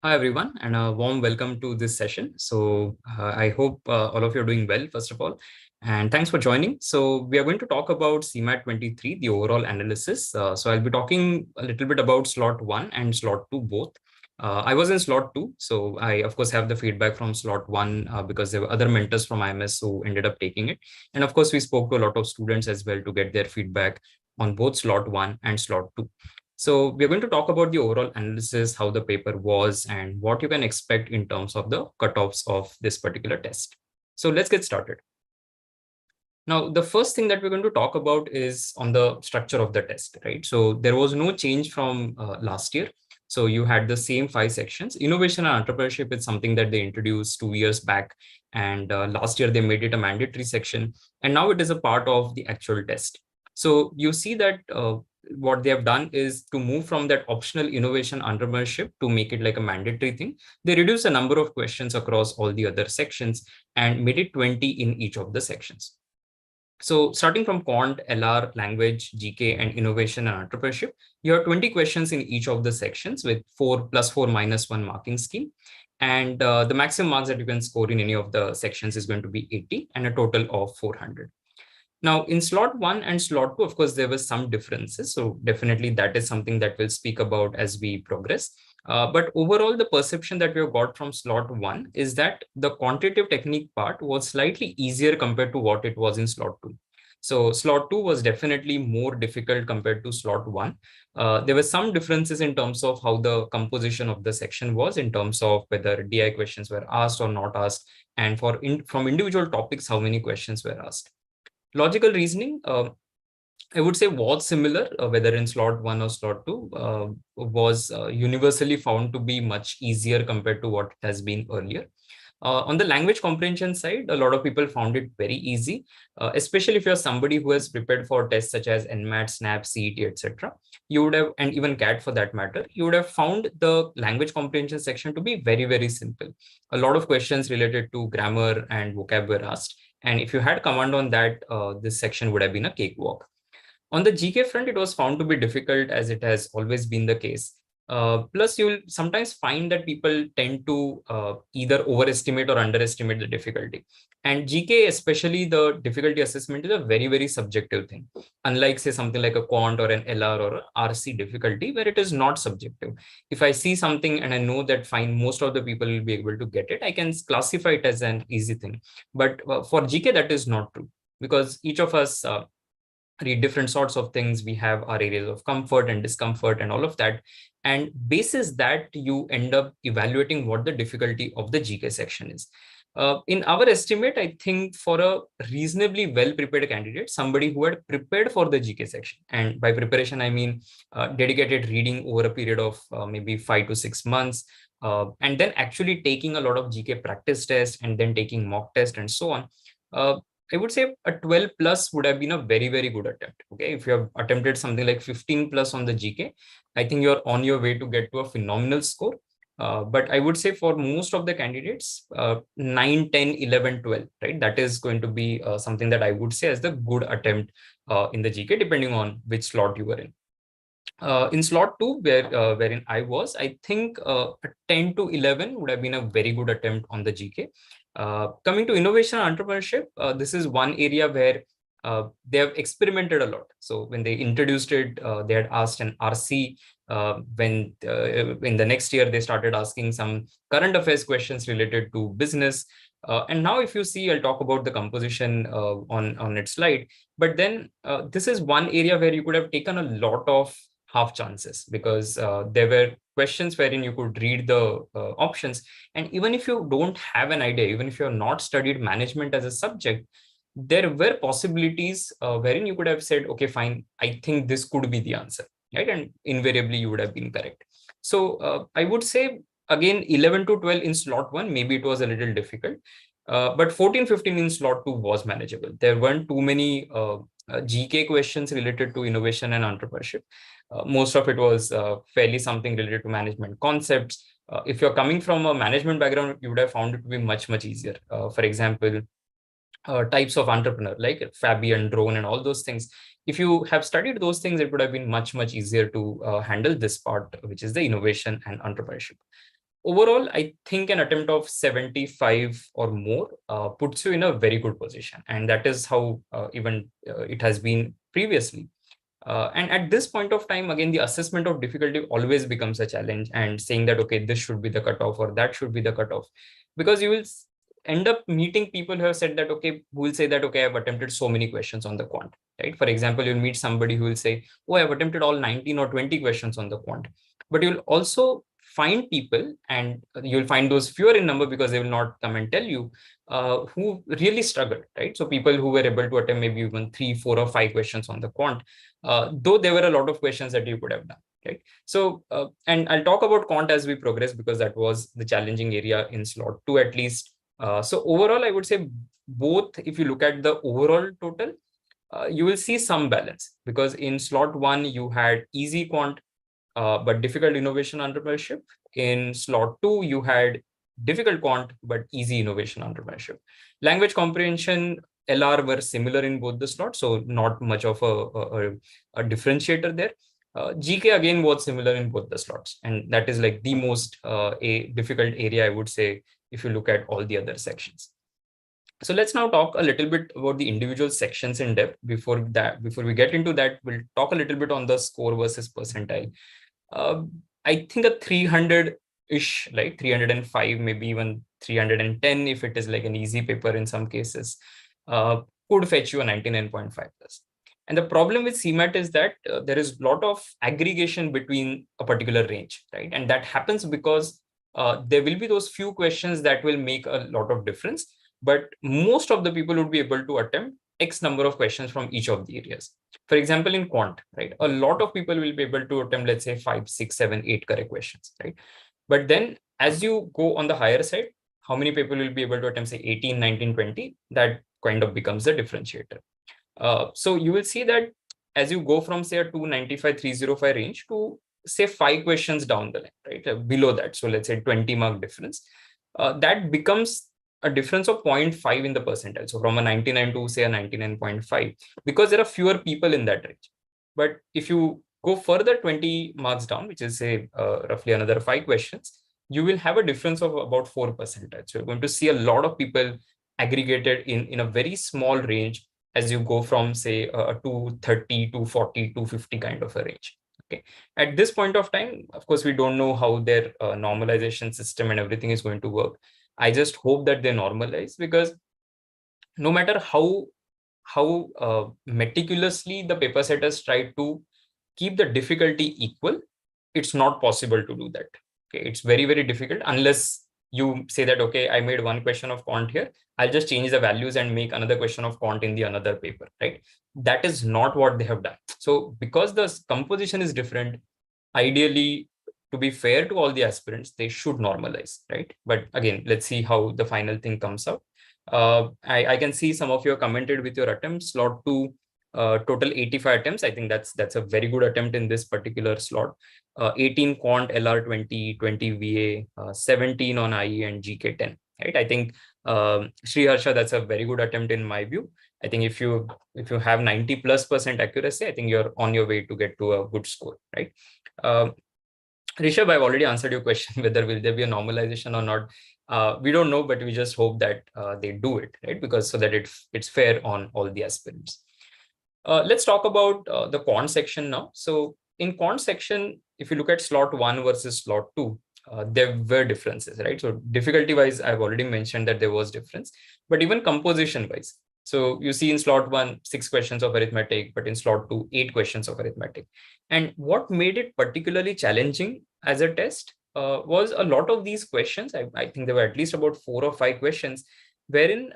Hi, everyone, and a warm welcome to this session. So I hope all of you are doing well, first of all, and thanks for joining. So we are going to talk about CMAT 23, the overall analysis. So I'll be talking a little bit about slot 1 and slot 2 both. I was in slot 2, so I, of course, have the feedback from slot 1 because there were other mentors from IMS who ended up taking it. And of course, we spoke to a lot of students as well to get their feedback on both slot 1 and slot 2. So we're going to talk about the overall analysis, how the paper was, and what you can expect in terms of the cutoffs of this particular test. So let's get started. Now, the first thing that we're going to talk about is on the structure of the test, right? So there was no change from last year. So you had the same 5 sections. Innovation and entrepreneurship is something that they introduced 2 years back. And last year, they made it a mandatory section. And now it is a part of the actual test. So you see that what they have done is to move from that optional innovation entrepreneurship to make it like a mandatory thing. They reduce the number of questions across all the other sections and made it 20 in each of the sections. So starting from quant, LR, language, GK, and innovation and entrepreneurship, you have 20 questions in each of the sections with 4 + 4 - 1 marking scheme. And the maximum marks that you can score in any of the sections is going to be 80 and a total of 400. Now, in slot 1 and slot 2, of course, there were some differences. So definitely that is something that we'll speak about as we progress. But overall, the perception that we have got from slot 1 is that the quantitative technique part was slightly easier compared to what it was in slot 2. So slot 2 was definitely more difficult compared to slot 1. There were some differences in terms of how the composition of the section was, in terms of whether DI questions were asked or not asked, and from individual topics, how many questions were asked. Logical reasoning, I would say, was similar, whether in slot 1 or slot 2, was universally found to be much easier compared to what has been earlier. On the language comprehension side, a lot of people found it very easy, especially if you're somebody who has prepared for tests such as NMAT, SNAP, CET, etc. You would have, and even CAT for that matter, you would have found the language comprehension section to be very, very simple. A lot of questions related to grammar and vocab were asked. And if you had command on that, this section would have been a cakewalk. On the GK front, it was found to be difficult, as it has always been the case. Plus, you'll sometimes find that people tend to either overestimate or underestimate the difficulty. And GK, especially the difficulty assessment, is a very, very subjective thing. Unlike, say, something like a quant or an LR or RC difficulty, where it is not subjective. If I see something and I know that fine, most of the people will be able to get it, I can classify it as an easy thing. But for GK, that is not true, because each of us read different sorts of things. We have our areas of comfort and discomfort and all of that. And basis that, you end up evaluating what the difficulty of the GK section is. In our estimate, I think for a reasonably well-prepared candidate, somebody who had prepared for the GK section, and by preparation, I mean dedicated reading over a period of maybe 5 to 6 months, and then actually taking a lot of GK practice tests and then taking mock test and so on, I would say a 12 plus would have been a very, very good attempt. Okay, if you have attempted something like 15 plus on the GK, I think you're on your way to get to a phenomenal score. But I would say for most of the candidates, 9, 10, 11, 12, right? That is going to be something that I would say as the good attempt in the GK, depending on which slot you were in. In slot 2, wherein I was, I think a 10 to 11 would have been a very good attempt on the GK. Coming to innovation and entrepreneurship, this is one area where they have experimented a lot. So when they introduced it, they had asked an RC. When in the next year, they started asking some current affairs questions related to business. And now if you see, I'll talk about the composition on its slide. But then this is one area where you could have taken a lot of half chances, because there were questions wherein you could read the options. And even if you don't have an idea, even if you have not studied management as a subject, there were possibilities wherein you could have said, okay, fine, I think this could be the answer, right? And invariably you would have been correct. So I would say, again, 11 to 12 in slot 1, maybe it was a little difficult. But 14, 15 in slot 2 was manageable. There weren't too many GK questions related to innovation and entrepreneurship. Most of it was fairly something related to management concepts. If you're coming from a management background, you would have found it to be much, much easier. For example, types of entrepreneur like Fabian, drone, and all those things. If you have studied those things, it would have been much, much easier to handle this part, which is the innovation and entrepreneurship. overall, I think an attempt of 75 or more puts you in a very good position. And that is how even it has been previously. And at this point of time, again, the assessment of difficulty always becomes a challenge, and saying that, okay, this should be the cutoff or that should be the cutoff, because you will end up meeting people who have said that, okay, who will say that, okay, I've attempted so many questions on the quant, right? For example, you'll meet somebody who will say, oh, I've attempted all 19 or 20 questions on the quant. But you'll also find people, and you'll find those fewer in number because they will not come and tell you, who really struggled, right? So people who were able to attempt maybe even 3, 4, or 5 questions on the quant, though there were a lot of questions that you could have done, right? So, and I'll talk about quant as we progress, because that was the challenging area in slot 2 at least. So overall, I would say both, if you look at the overall total, you will see some balance, because in slot 1, you had easy quant, but difficult innovation entrepreneurship. In slot 2, you had difficult quant, but easy innovation entrepreneurship. Language comprehension, LR were similar in both the slots, so not much of a differentiator there. GK again was similar in both the slots, and that is like the most a difficult area, I would say, if you look at all the other sections. So let's now talk a little bit about the individual sections in depth. Before we get into that, we'll talk a little bit on the score versus percentile. I think a 300-ish, like 305, maybe even 310, if it is like an easy paper in some cases, could fetch you a 99.5 plus. And the problem with CMAT is that there is a lot of aggregation between a particular range, right? And that happens because there will be those few questions that will make a lot of difference, but most of the people would be able to attempt X number of questions from each of the areas. For example, in quant, right, a lot of people will be able to attempt, let's say, 5, 6, 7, 8 correct questions, right? But then as you go on the higher side, how many people will be able to attempt, say, 18, 19, 20? That kind of becomes the differentiator. So you will see that as you go from, say, a 295, 305 range to, say, 5 questions down the line, right, below that, so let's say 20 mark difference, that becomes a difference of 0.5 in the percentile. So from a 99 to, say, a 99.5, because there are fewer people in that range. But if you go further 20 marks down, which is, say, roughly another 5 questions, you will have a difference of about 4%. So you're going to see a lot of people aggregated in a very small range as you go from, say, a 230, 240, 250 kind of a range. Okay. At this point of time, of course, we don't know how their normalization system and everything is going to work. I just hope that they normalize, because no matter how meticulously the paper setters try to keep the difficulty equal, it's not possible to do that. Okay, it's very, very difficult unless you say that, okay, I made one question of quant here, I'll just change the values and make another question of quant in the another paper, right? That is not what they have done. So because the composition is different, ideally, to be fair to all the aspirants, they should normalize, right? But again, let's see how the final thing comes out. I can see some of you have commented with your attempts. Slot 2, total 85 attempts. I think that's a very good attempt in this particular slot. 18 quant, LR 20, 20 VA, 17 on IE, and GK 10. Right? I think Sri Harsha, that's a very good attempt in my view. I think if you have 90+% accuracy, I think you're on your way to get to a good score, right? Rishabh, I've already answered your question whether will there be a normalization or not. We don't know, but we just hope that they do it, right? Because so that it's fair on all the aspirants. Let's talk about the quant section now. So in quant section, if you look at slot 1 versus slot 2, there were differences, right? So difficulty wise, I've already mentioned that there was difference, but even composition wise. So you see in slot 1, 6 questions of arithmetic, but in slot 2, 8 questions of arithmetic. And what made it particularly challenging as a test was a lot of these questions. I think there were at least about 4 or 5 questions wherein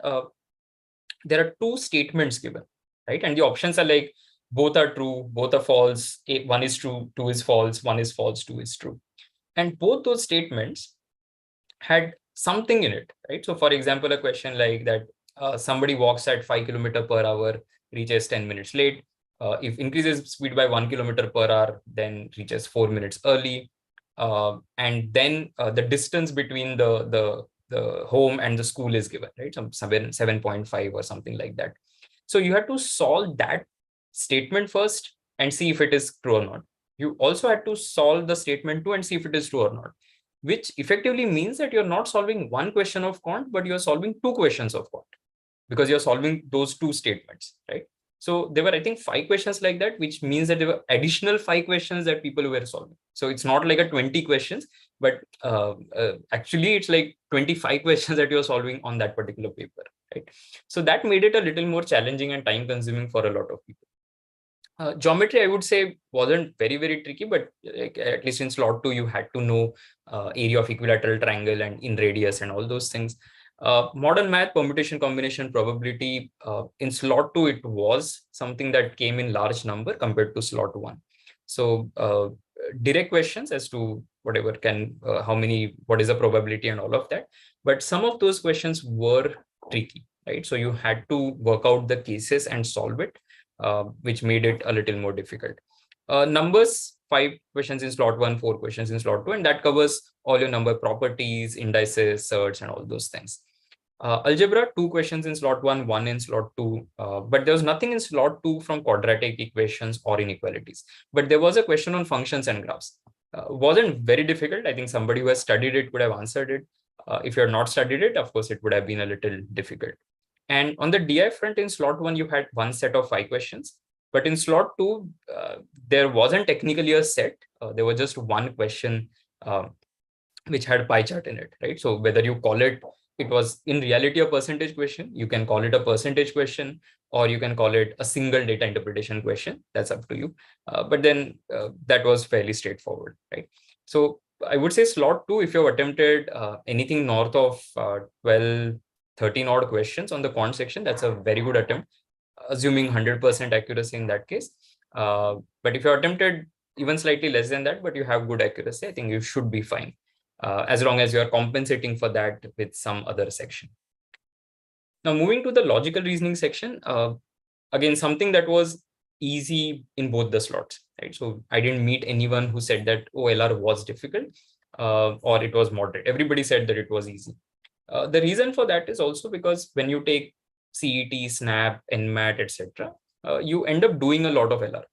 there are 2 statements given, right? And the options are like, both are true, both are false, one is true, 2 is false, 1 is false, 2 is true. And both those statements had something in it, right? So for example, a question like that, somebody walks at 5 km/h, reaches 10 minutes late. If increases speed by 1 km/h, then reaches 4 minutes early. And then the distance between the home and the school is given, right? Some 7.5 or something like that. So you have to solve that statement first and see if it is true or not. You also had to solve the statement 2 and see if it is true or not. which effectively means that you're not solving one question of quant, but you're solving two questions of quant, because you're solving those two statements, right? So there were, I think, 5 questions like that, which means that there were additional 5 questions that people were solving. So it's not like a 20 questions, but actually it's like 25 questions that you're solving on that particular paper, right? So that made it a little more challenging and time consuming for a lot of people. Geometry, I would say, wasn't very, very tricky, but like, at least in slot 2, you had to know area of equilateral triangle and in radius and all those things. Modern math, permutation, combination, probability, in slot 2, it was something that came in large number compared to slot 1. So direct questions as to whatever can, how many, what is the probability and all of that. But some of those questions were tricky, right? So you had to work out the cases and solve it. Which made it a little more difficult. Numbers, 5 questions in slot 1, 4 questions in slot 2, and that covers all your number properties, indices, surds, and all those things. Algebra, 2 questions in slot 1, 1 in slot 2, but there was nothing in slot 2 from quadratic equations or inequalities. But there was a question on functions and graphs. Wasn't very difficult. I think somebody who has studied it could have answered it. If you have not studied it, of course, it would have been a little difficult. And on the DI front, in slot 1, you had one set of 5 questions. But in slot 2, there wasn't technically a set. There was just one question which had pie chart in it, right? So whether you call it, it was in reality a percentage question, you can call it a percentage question, or you can call it a single data interpretation question. That's up to you. But then that was fairly straightforward, right? So I would say slot 2, if you've attempted anything north of 12, 13 odd questions on the quant section, that's a very good attempt, assuming 100% accuracy in that case. But if you attempted even slightly less than that, but you have good accuracy, I think you should be fine, as long as you are compensating for that with some other section. Now, moving to the logical reasoning section, again, something that was easy in both the slots, right? So I didn't meet anyone who said that OLR was difficult or it was moderate. Everybody said that it was easy. The reason for that is also because when you take CET, SNAP, NMAT, etc., you end up doing a lot of LR,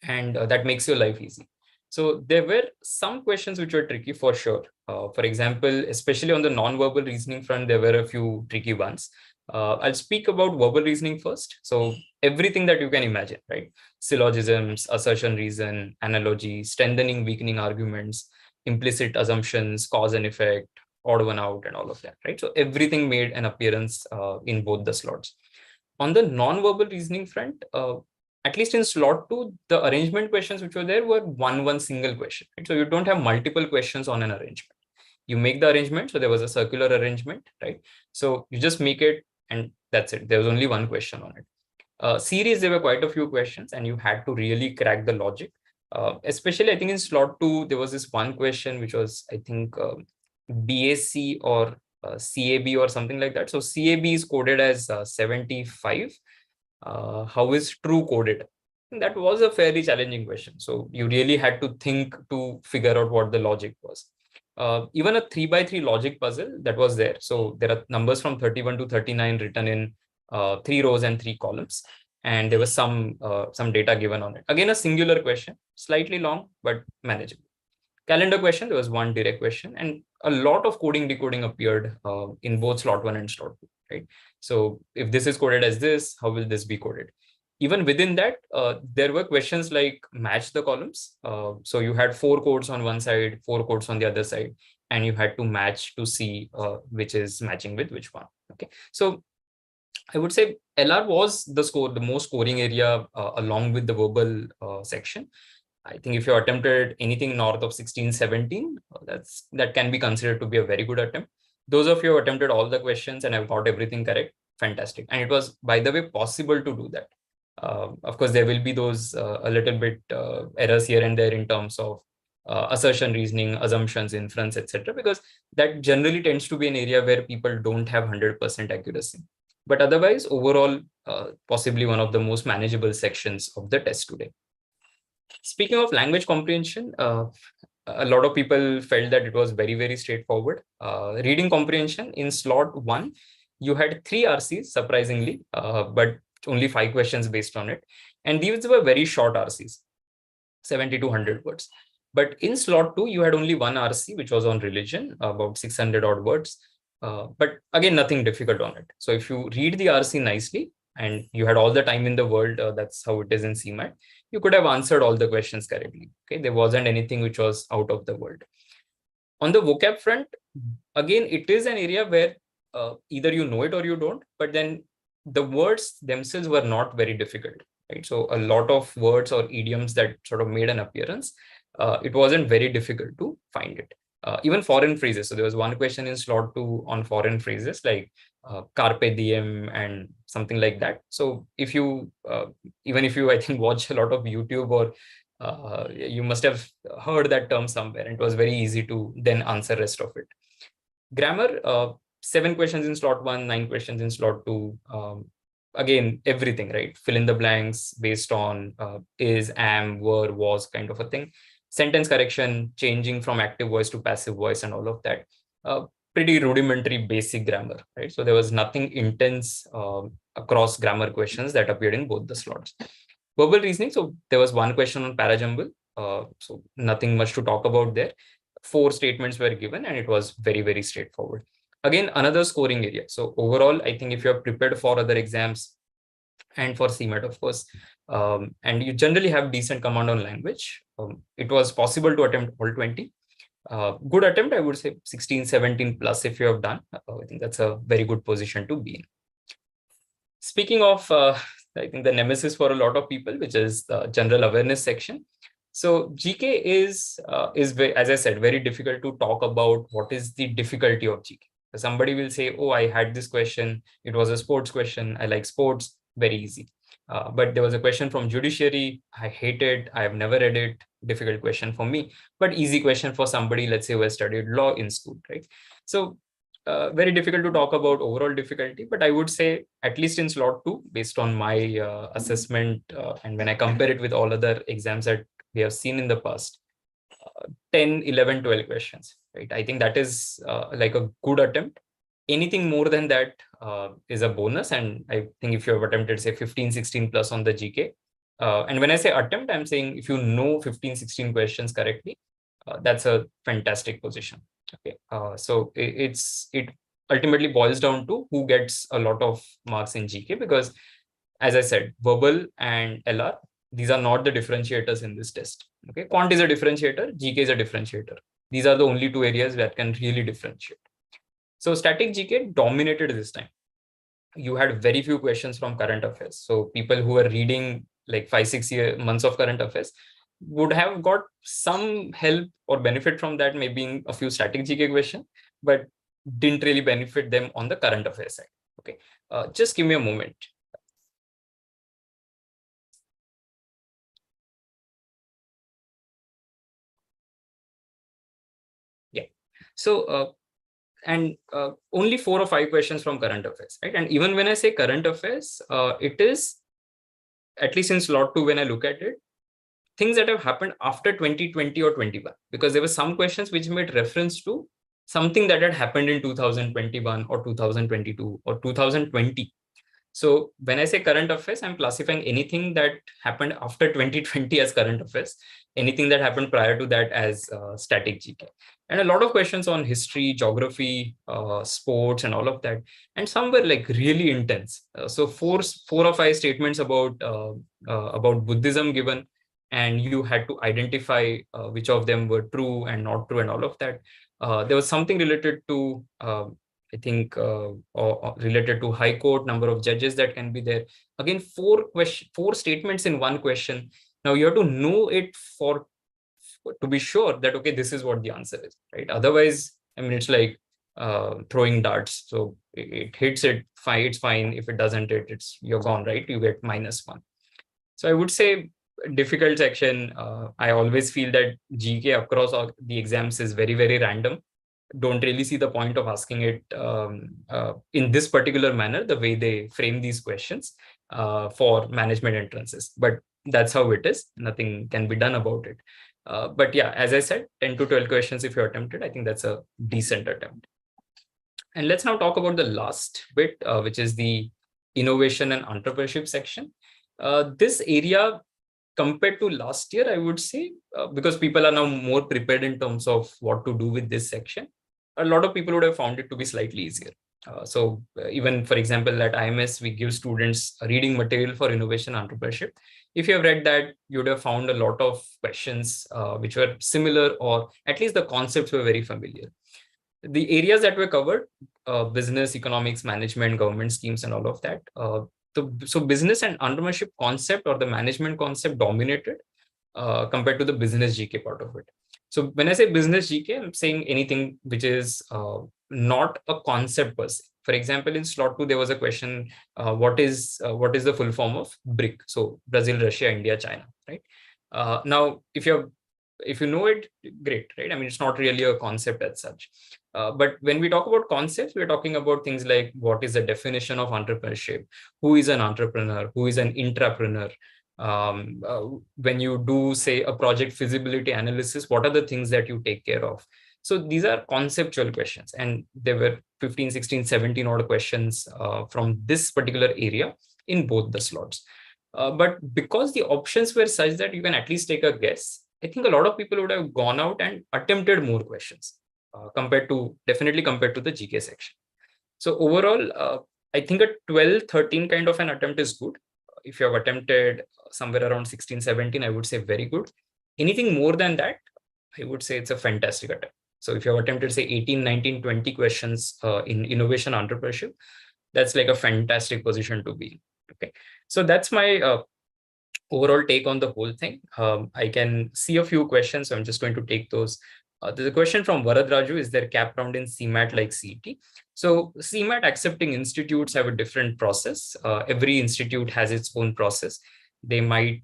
and that makes your life easy. So there were some questions which were tricky for sure. For example, especially on the non-verbal reasoning front, there were a few tricky ones. I'll speak about verbal reasoning first. So everything that you can imagine, right? Syllogisms, assertion reason, analogy, strengthening, weakening arguments, implicit assumptions, cause and effect, odd one out, and all of that, right? So everything made an appearance in both the slots. On the non-verbal reasoning front, at least in slot 2, the arrangement questions which were there were one single question, right? So you don't have multiple questions on an arrangement. You make the arrangement. So there was a circular arrangement, right? So you just make it and that's it. There was only one question on it. Series, there were quite a few questions and you had to really crack the logic. Especially, I think in slot 2, there was this one question which was, I think, BAC or CAB or something like that. So CAB is coded as 75. How is true coded? That was a fairly challenging question. So you really had to think to figure out what the logic was. Even a 3x3 logic puzzle that was there. So there are numbers from 31 to 39 written in 3 rows and 3 columns. And there was some data given on it. Again, a singular question, slightly long, but manageable. Calendar question, there was one direct question, and a lot of coding decoding appeared in both slot 1 and slot 2, right? So if this is coded as this, how will this be coded? Even within that, there were questions like match the columns. So you had 4 codes on one side, 4 codes on the other side, and you had to match to see which is matching with which one. Okay, so I would say LR was the most scoring area along with the verbal section. I think if you attempted anything north of 16, 17, that can be considered to be a very good attempt. Those of you who attempted all the questions and have got everything correct, fantastic. And it was, by the way, possible to do that. Of course, there will be those a little bit errors here and there in terms of assertion, reasoning, assumptions, inference, etc., because that generally tends to be an area where people don't have 100% accuracy. But otherwise, overall, possibly one of the most manageable sections of the test today. Speaking of language comprehension, a lot of people felt that it was very, very straightforward. Reading comprehension in slot 1, you had 3 RCs, surprisingly, but only 5 questions based on it. And these were very short RCs, 70 to 100 words. But in slot 2, you had only one RC, which was on religion, about 600 odd words. But again, nothing difficult on it. So if you read the RC nicely and you had all the time in the world, that's how it is in CMAT, you could have answered all the questions correctly. Okay, there wasn't anything which was out of the world. On the vocab front, again, it is an area where either you know it or you don't, but then the words themselves were not very difficult, right? So a lot of words or idioms that sort of made an appearance, it wasn't very difficult to find it. Even foreign phrases. So there was one question in slot 2 on foreign phrases like carpe diem and something like that. So if you, even if you, I think, watch a lot of YouTube or you must have heard that term somewhere, and it was very easy to then answer rest of it. Grammar, 7 questions in slot 1, 9 questions in slot 2. Again, everything, right? Fill in the blanks based on is, am, were, was kind of a thing. Sentence correction, changing from active voice to passive voice and all of that. Pretty rudimentary basic grammar, right? So there was nothing intense across grammar questions that appeared in both the slots. Verbal reasoning, so there was one question on parajumble, so nothing much to talk about there. 4 statements were given and it was very, very straightforward. Again, another scoring area. So overall, I think if you're prepared for other exams and for CMAT, of course, and you generally have decent command on language, it was possible to attempt all 20. Good attempt, I would say 16, 17 plus if you have done. I think that's a very good position to be in. Speaking of, I think the nemesis for a lot of people, which is the general awareness section. So GK is as I said, very difficult to talk about what is the difficulty of GK. Somebody will say, oh, I had this question. It was a sports question. I like sports. Very easy. But there was a question from judiciary. I hate it. I have never read it. Difficult question for me, but easy question for somebody, let's say, who has studied law in school, right? So very difficult to talk about overall difficulty, but I would say at least in slot 2, based on my assessment, and when I compare it with all other exams that we have seen in the past, 10, 11, 12 questions, right? I think that is like a good attempt. Anything more than that is a bonus. And I think if you have attempted, say, 15, 16 plus on the GK, and when I say attempt, I'm saying if you know 15, 16 questions correctly, that's a fantastic position. Okay, so it ultimately boils down to who gets a lot of marks in GK, because as I said, verbal and LR, these are not the differentiators in this test. Okay, quant is a differentiator, GK is a differentiator. These are the only 2 areas that can really differentiate. So static GK dominated this time. You had very few questions from current affairs. So people who were reading like 5-6 months of current affairs would have got some help or benefit from that, maybe in a few static GK questions, but didn't really benefit them on the current affairs side. Okay, just give me a moment. Yeah, so and only 4 or 5 questions from current affairs, right? And even when I say current affairs, it is, at least in slot 2, when I look at it, things that have happened after 2020 or 21, because there were some questions which made reference to something that had happened in 2021 or 2022 or 2020. So when I say current affairs, I'm classifying anything that happened after 2020 as current affairs, anything that happened prior to that as static GK. And a lot of questions on history, geography, sports, and all of that. And some were like really intense. So four or 5 statements about Buddhism given, and you had to identify which of them were true and not true and all of that. There was something related to I think related to High Court, number of judges that can be there. Again, 4 statements in one question. Now you have to know it to be sure that, okay, this is what the answer is, right? Otherwise, I mean, it's like throwing darts. So it hits it, fine, it's fine. If it doesn't hit, you're gone, right? You get -1. So I would say difficult section. I always feel that GK across all the exams is very, very random. Don't really see the point of asking it in this particular manner, the way they frame these questions for management entrances. But that's how it is. Nothing can be done about it. But yeah, as I said, 10 to 12 questions if you attempted, I think that's a decent attempt. And let's now talk about the last bit, which is the innovation and entrepreneurship section. This area, compared to last year, I would say, because people are now more prepared in terms of what to do with this section, a lot of people would have found it to be slightly easier. Even, for example, at IMS, we give students reading material for innovation entrepreneurship. If you have read that, you would have found a lot of questions which were similar, or at least the concepts were very familiar. The areas that were covered, business, economics, management, government schemes, and all of that. So business and entrepreneurship concept or the management concept dominated compared to the business GK part of it. So when I say business GK, I'm saying anything which is not a concept per se. For example, in slot 2, there was a question, what is the full form of BRIC? So Brazil, Russia, India, China, right? Now, if you know it, great, right? I mean, it's not really a concept as such. But when we talk about concepts, we're talking about things like what is the definition of entrepreneurship, who is an entrepreneur, who is an intrapreneur. When you do, say, a project feasibility analysis, what are the things that you take care of? So these are conceptual questions, and there were 15, 16, 17 odd questions from this particular area in both the slots. But because the options were such that you can at least take a guess, I think a lot of people would have gone out and attempted more questions definitely compared to the GK section. So overall, I think a 12, 13 kind of an attempt is good. If you have attempted somewhere around 16, 17, I would say very good. Anything more than that, I would say it's a fantastic attempt. So if you have attempted, say, 18, 19, 20 questions in innovation entrepreneurship, that's like a fantastic position to be in. Okay. So that's my overall take on the whole thing. I can see a few questions, so I'm just going to take those. There's a question from Varad Raju. Is there cap round in CMAT like CET? So CMAT accepting institutes have a different process. Every institute has its own process. They might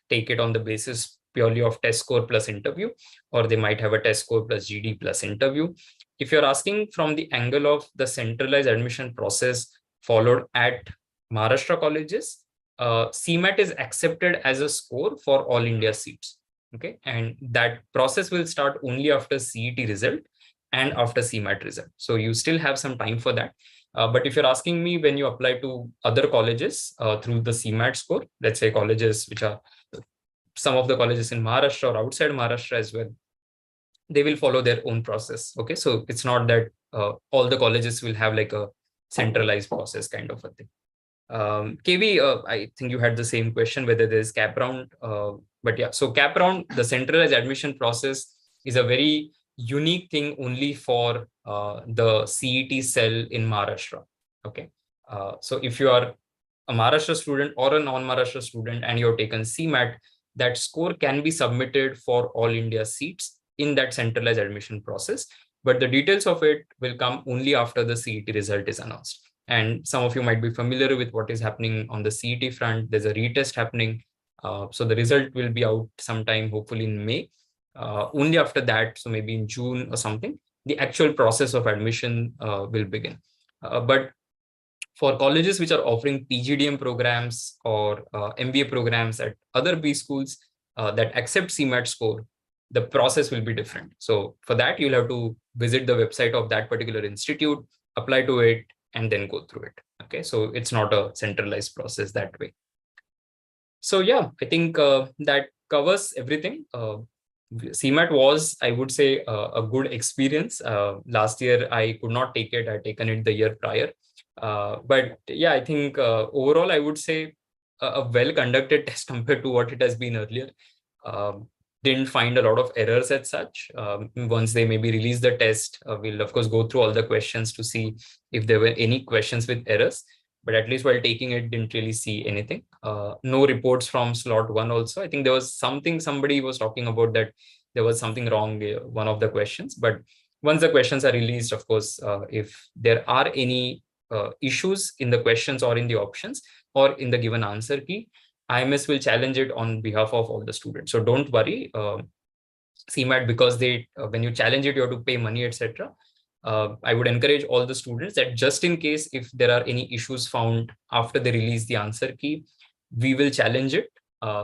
take it on the basis purely of test score plus interview, or they might have a test score plus GD plus interview. If you're asking from the angle of the centralized admission process followed at Maharashtra colleges, CMAT is accepted as a score for all India seats. Okay, and that process will start only after CET result and after CMAT result. So you still have some time for that. But if you're asking me, when you apply to other colleges through the CMAT score, let's say colleges which are some of the colleges in Maharashtra or outside Maharashtra as well, they will follow their own process. Okay, so it's not that all the colleges will have like a centralized process kind of a thing. KV, I think you had the same question whether there's cap round. But yeah, so cap round, the centralized admission process is a very unique thing only for the CET cell in Maharashtra. Okay, so if you are a Maharashtra student or a non-Maharashtra student and you've taken CMAT, that score can be submitted for all India seats in that centralized admission process. But the details of it will come only after the CET result is announced. And some of you might be familiar with what is happening on the CET front. There's a retest happening. So the result will be out sometime, hopefully in May. Only after that, so maybe in June or something, the actual process of admission will begin. But for colleges which are offering PGDM programs or MBA programs at other B schools that accept CMAT score, the process will be different. So for that, you'll have to visit the website of that particular institute, apply to it, and then go through it. Okay, so it's not a centralized process that way. So yeah, I think that covers everything. CMAT was, I would say, a good experience. Last year, I could not take it. I'd taken it the year prior. But yeah, I think overall, I would say a well-conducted test compared to what it has been earlier. Didn't find a lot of errors as such. Once they maybe release the test, we'll of course go through all the questions to see if there were any questions with errors. But at least while taking it, didn't really see anything. No reports from slot 1 also. I think there was something somebody was talking about that there was something wrong one of the questions. But once the questions are released, of course, if there are any issues in the questions or in the options or in the given answer key, IMS will challenge it on behalf of all the students. So don't worry, CMAT, because they when you challenge it, you have to pay money, etc. I would encourage all the students that just in case if there are any issues found after they release the answer key, we will challenge it.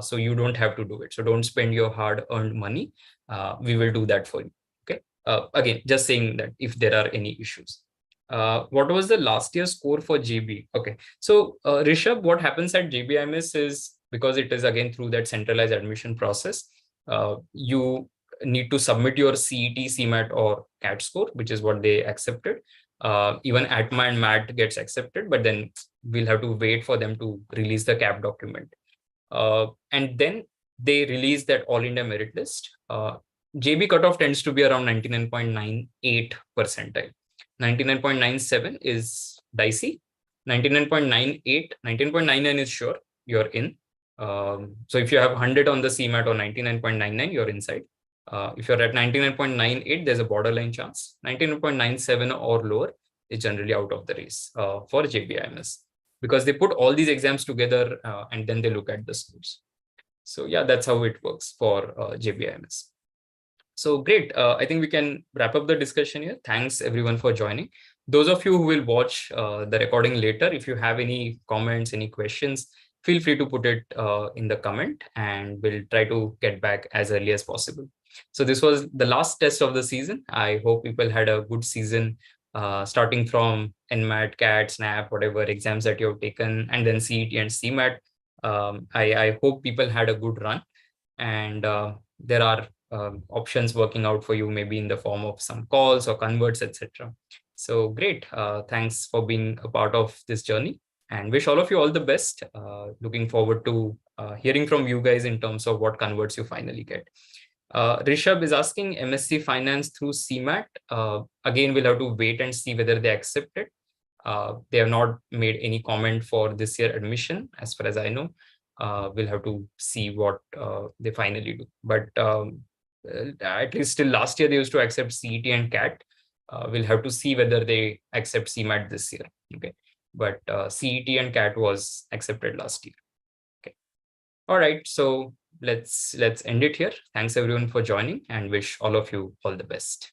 So you don't have to do it. So don't spend your hard-earned money. We will do that for you. Okay. Again, just saying that if there are any issues. What was the last year's score for JB? Okay, so Rishabh, what happens at JBIMS is because it is again through that centralized admission process, you need to submit your CET, CMAT, or CAT score, which is what they accepted. Even ATMA and MAT gets accepted, but then we'll have to wait for them to release the CAP document. And then they release that all India merit list. JB cutoff tends to be around 99.98 percentile. 99.97 is dicey. 99.98, 19.99 is sure you're in. So if you have 100 on the CMAT or 99.99, you're inside. If you're at 99.98, there's a borderline chance. 99.97 or lower is generally out of the race for JBIMS, because they put all these exams together and then they look at the scores. So yeah, that's how it works for JBIMS. So great. I think we can wrap up the discussion here. Thanks everyone for joining. Those of you who will watch the recording later, if you have any comments, any questions, feel free to put it in the comment and we'll try to get back as early as possible. So this was the last test of the season. I hope people had a good season, starting from NMAT, CAT, SNAP, whatever exams that you have taken, and then CET and CMAT. I hope people had a good run, and there are options working out for you, maybe in the form of some calls or converts, etc. So great. Thanks for being a part of this journey, and wish all of you all the best. Looking forward to hearing from you guys in terms of what converts you finally get. Rishabh is asking MSc Finance through CMAT. Again, we'll have to wait and see whether they accept it. They have not made any comment for this year admission, as far as I know. We'll have to see what they finally do. But at least till last year, they used to accept CET and CAT. We'll have to see whether they accept CMAT this year. Okay, but CET and CAT was accepted last year. Okay, all right. So let's end it here. Thanks everyone for joining, and wish all of you all the best.